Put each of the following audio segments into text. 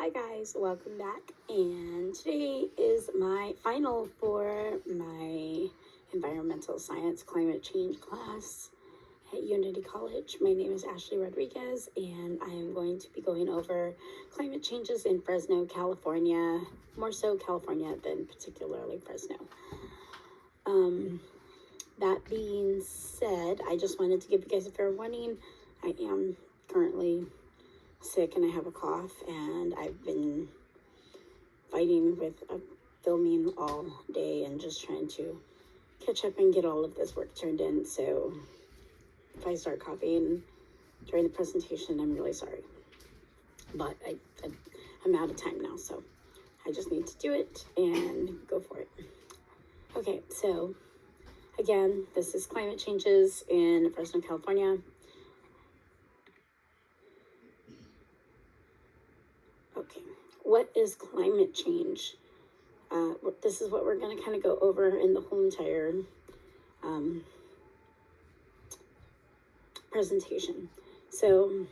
Hi guys, welcome back. And today is my final for my environmental science climate change class at Unity College. My name is Ashley Rodriguez, and I am going to be going over climate changes in Fresno, California, more so California than particularly Fresno. That being said, I just wanted to give you guys a fair warning. I am currently sick and I have a cough, and I've been fighting with filming all day and just trying to catch up and get all of this work turned in. So if I start coughing during the presentation, I'm really sorry, but I'm out of time now, so I just need to do it and go for it. Okay, so again, this is climate changes in Fresno, California. Okay, what is climate change? This is what we're going to kind of go over in the whole entire presentation. So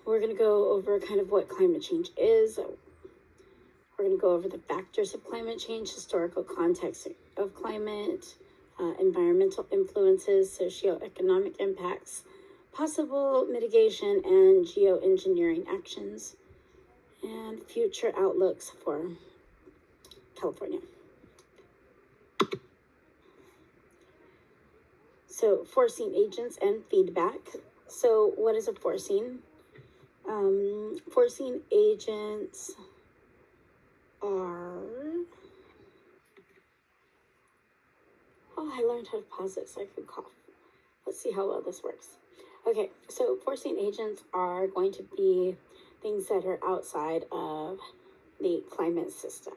we're going to go over kind of what climate change is. We're going to go over the factors of climate change, historical context of climate, environmental influences, socioeconomic impacts, possible mitigation and geoengineering actions, and future outlooks for California. So forcing agents and feedback. So what is a forcing? Forcing agents are... Oh, I learned how to pause it so I could cough. Let's see how well this works. Okay, so forcing agents are going to be things that are outside of the climate system.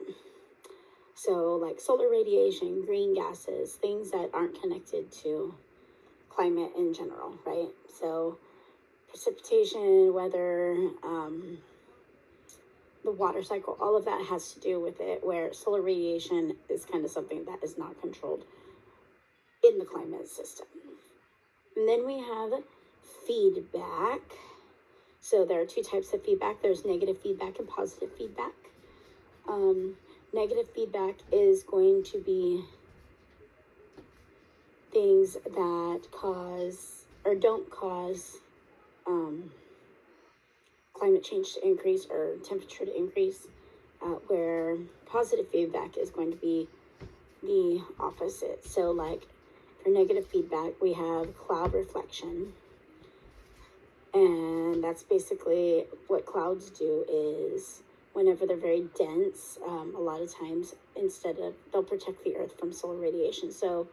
So like solar radiation, green gases, things that aren't connected to climate in general, right? So precipitation, weather, the water cycle, all of that has to do with it, where solar radiation is kind of something that is not controlled in the climate system. And then we have feedback. So there are two types of feedback. There's negative feedback and positive feedback. Negative feedback is going to be things that cause or don't cause climate change to increase or temperature to increase, where positive feedback is going to be the opposite. So like for negative feedback, we have cloud reflection. And that's basically what clouds do is whenever they're very dense, a lot of times they'll protect the earth from solar radiation. So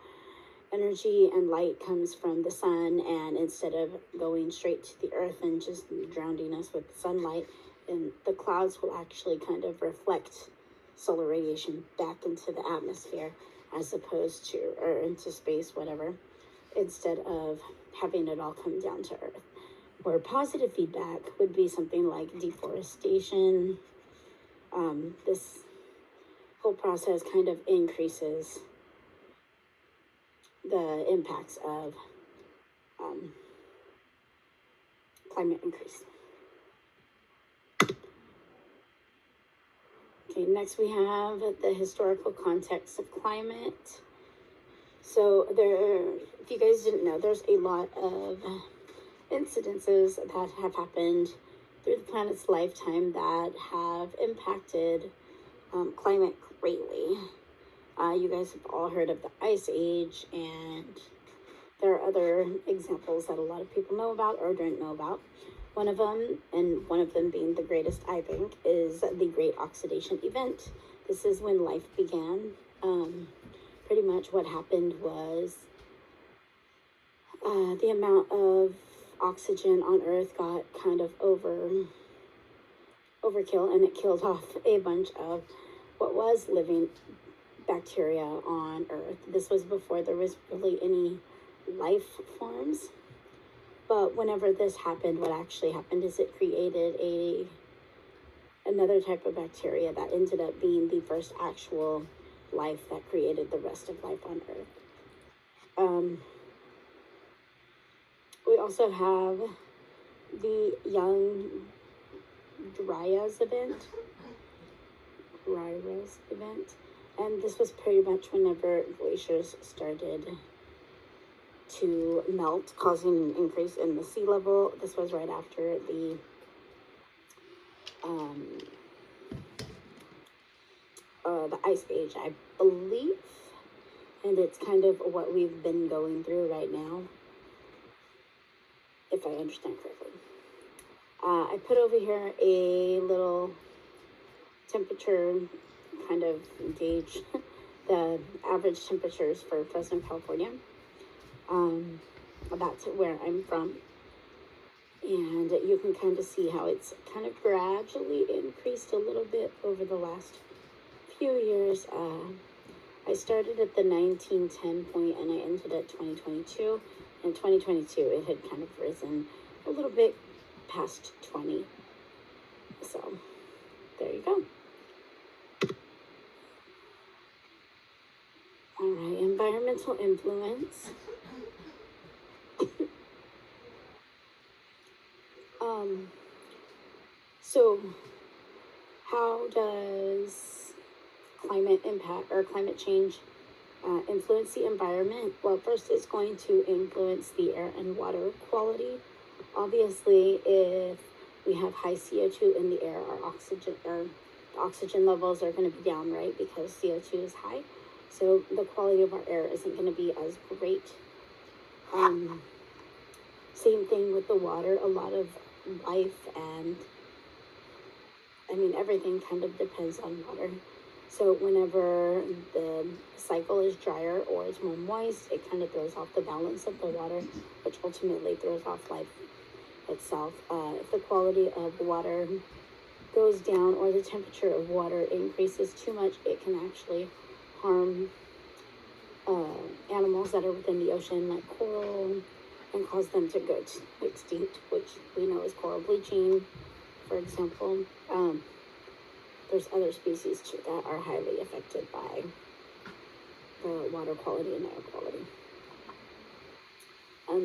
energy and light comes from the sun, and instead of going straight to the earth and just drowning us with sunlight, and the clouds will actually kind of reflect solar radiation back into the atmosphere as opposed to, or into space, whatever, instead of having it all come down to earth. Where positive feedback would be something like deforestation. This whole process kind of increases the impacts of climate increase. Okay, next we have the historical context of climate. So if you guys didn't know, there's a lot of incidences that have happened through the planet's lifetime that have impacted climate greatly. You guys have all heard of the Ice Age, and there are other examples that a lot of people know about or don't know about. One of them being the greatest, I think, is the Great Oxidation Event. This is when life began. Pretty much what happened was the amount of oxygen on Earth got kind of overkill, and it killed off a bunch of what was living bacteria on Earth. This was before there was really any life forms. But whenever this happened, what actually happened is it created another type of bacteria that ended up being the first actual life that created the rest of life on Earth. We also have the young Dryas event. Dryas event. And this was pretty much whenever glaciers started to melt, causing an increase in the sea level. This was right after the Ice Age, I believe. And it's kind of what we've been going through right now, if I understand correctly. I put over here a little temperature kind of gauge, the average temperatures for Fresno, California. That's where I'm from. And you can kind of see how it's kind of gradually increased a little bit over the last few years. I started at the 1910 point and I ended at 2022. In 2022, it had kind of risen a little bit past 20. So there you go. All right, environmental influence. So how does climate impact or climate change influence the environment? Well, first it's going to influence the air and water quality. Obviously, if we have high CO2 in the air, our oxygen levels are going to be down, right? Because CO2 is high. So the quality of our air isn't going to be as great. Same thing with the water. A lot of life and everything kind of depends on water. So whenever the cycle is drier or it's more moist, it kind of throws off the balance of the water, which ultimately throws off life itself. If the quality of the water goes down or the temperature of water increases too much, it can actually harm animals that are within the ocean, like coral, and cause them to go extinct, which we know is coral bleaching, for example. There's other species too that are highly affected by the water quality and air quality.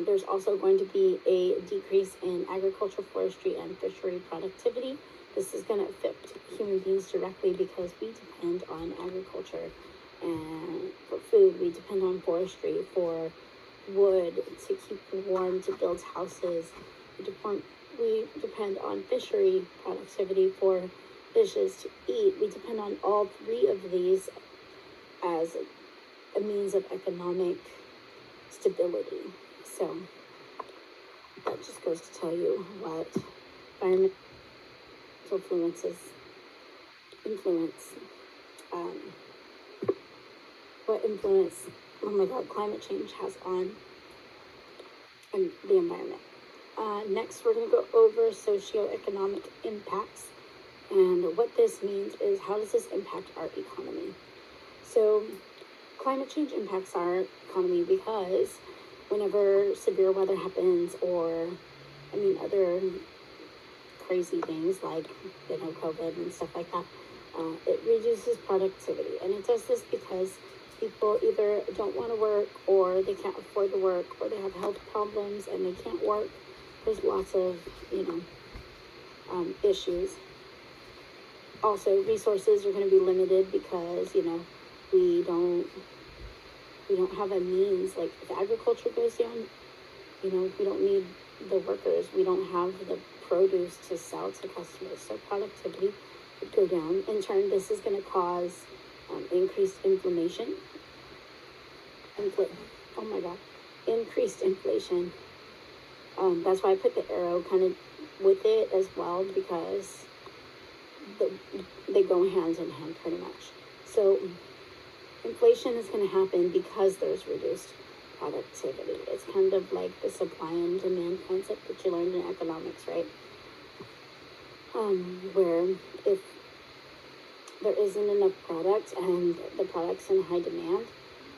There's also going to be a decrease in agriculture, forestry, and fishery productivity. This is going to affect human beings directly because we depend on agriculture and for food. We depend on forestry for wood to keep warm, to build houses. We depend on fishery productivity for fishes to eat. We depend on all three of these as a means of economic stability. So that just goes to tell you what environmental influence climate change has on the environment. Next, we're going to go over socioeconomic impacts. And what this means is, how does this impact our economy? So climate change impacts our economy because whenever severe weather happens or, other crazy things like, COVID and stuff like that, it reduces productivity. And it does this because people either don't want to work or they can't afford to work or they have health problems and they can't work. There's lots of, issues. Also, resources are going to be limited because, we don't have a means. Like, if agriculture goes down, we don't need the workers. We don't have the produce to sell to customers. So productivity would go down. In turn, this is going to cause increased inflammation. Increased inflation. That's why I put the arrow kind of with it as well, because they go hand in hand pretty much. So inflation is going to happen because there's reduced productivity. It's kind of like the supply and demand concept that you learned in economics, right? Where if there isn't enough product and the product's in high demand,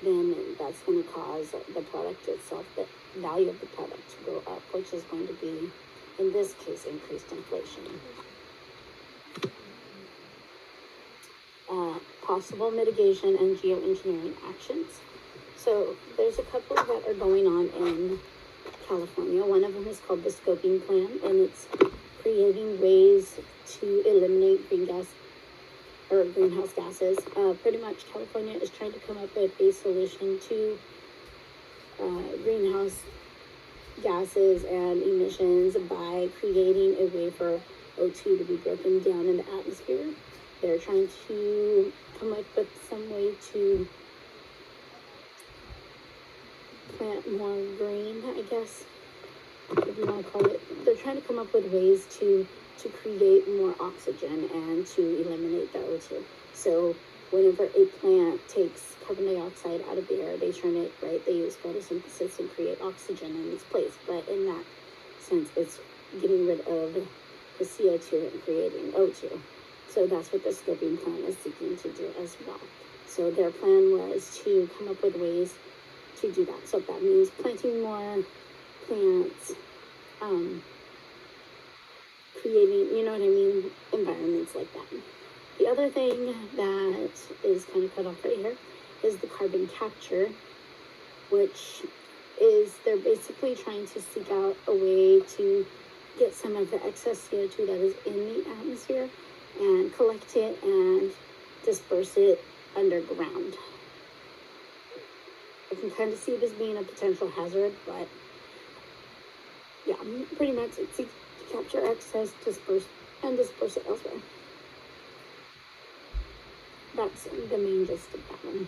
then that's going to cause the product itself, the value of the product, to go up, which is going to be, in this case, increased inflation. Possible mitigation and geoengineering actions. So there's a couple that are going on in California. One of them is called the Scoping Plan, and it's creating ways to eliminate greenhouse gases. Pretty much California is trying to come up with a solution to greenhouse gases and emissions by creating a way for O2 to be broken down in the atmosphere. They're trying to come up with some way to plant more green, I guess, if you want to call it. They're trying to come up with ways to create more oxygen and to eliminate the O2. So whenever a plant takes carbon dioxide out of the air, they turn it, right, they use photosynthesis and create oxygen in its place. But in that sense, it's getting rid of the CO2 and creating O2. So that's what the scoping plan is seeking to do as well. So their plan was to come up with ways to do that. So if that means planting more plants, creating, you know what I mean, environments like that. The other thing that is kind of cut off right here is the carbon capture, which is they're basically trying to seek out a way to get some of the excess CO2 that is in the atmosphere and collect it and disperse it underground. I can kind of see this being a potential hazard, but yeah, pretty much it's to capture excess, disperse it elsewhere. That's the main gist of that one.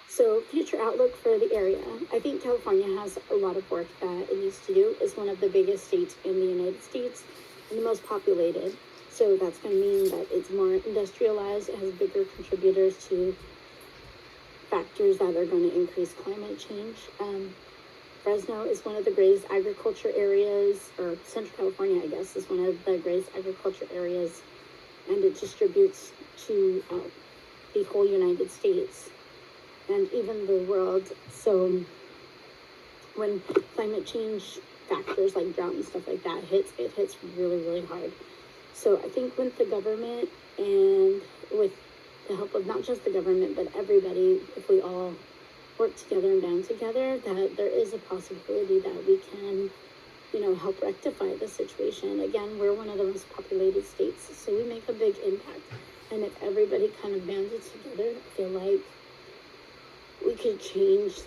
So future outlook for the area. I think California has a lot of work that it needs to do. It's one of the biggest states in the United States and the most populated. So that's going to mean that it's more industrialized. It has bigger contributors to factors that are going to increase climate change. Fresno is one of the greatest agriculture areas, or Central California, I guess, is one of the greatest agriculture areas, and it distributes to the whole United States and even the world. So when climate change factors like drought and stuff like that hits, it hits really, really hard. So I think with the government and with the help of not just the government, but everybody, if we all work together and band together, that there is a possibility that we can, help rectify the situation. Again, we're one of the most populated states, so we make a big impact. And if everybody kind of banded together, I feel like we could change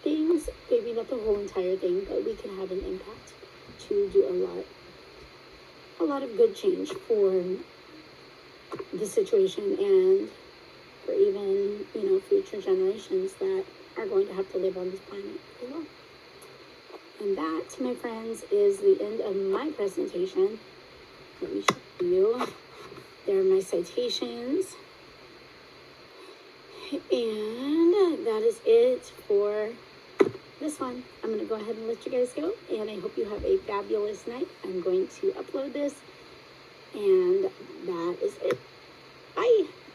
things, maybe not the whole entire thing, but we can have an impact to do a lot of good change for the situation and for even, future generations that are going to have to live on this planet as well. And that, my friends, is the end of my presentation. Let me show you. There are my citations. And that is it for this one. I'm going to go ahead and let you guys go. And I hope you have a fabulous night. I'm going to upload this. And that is it. Bye.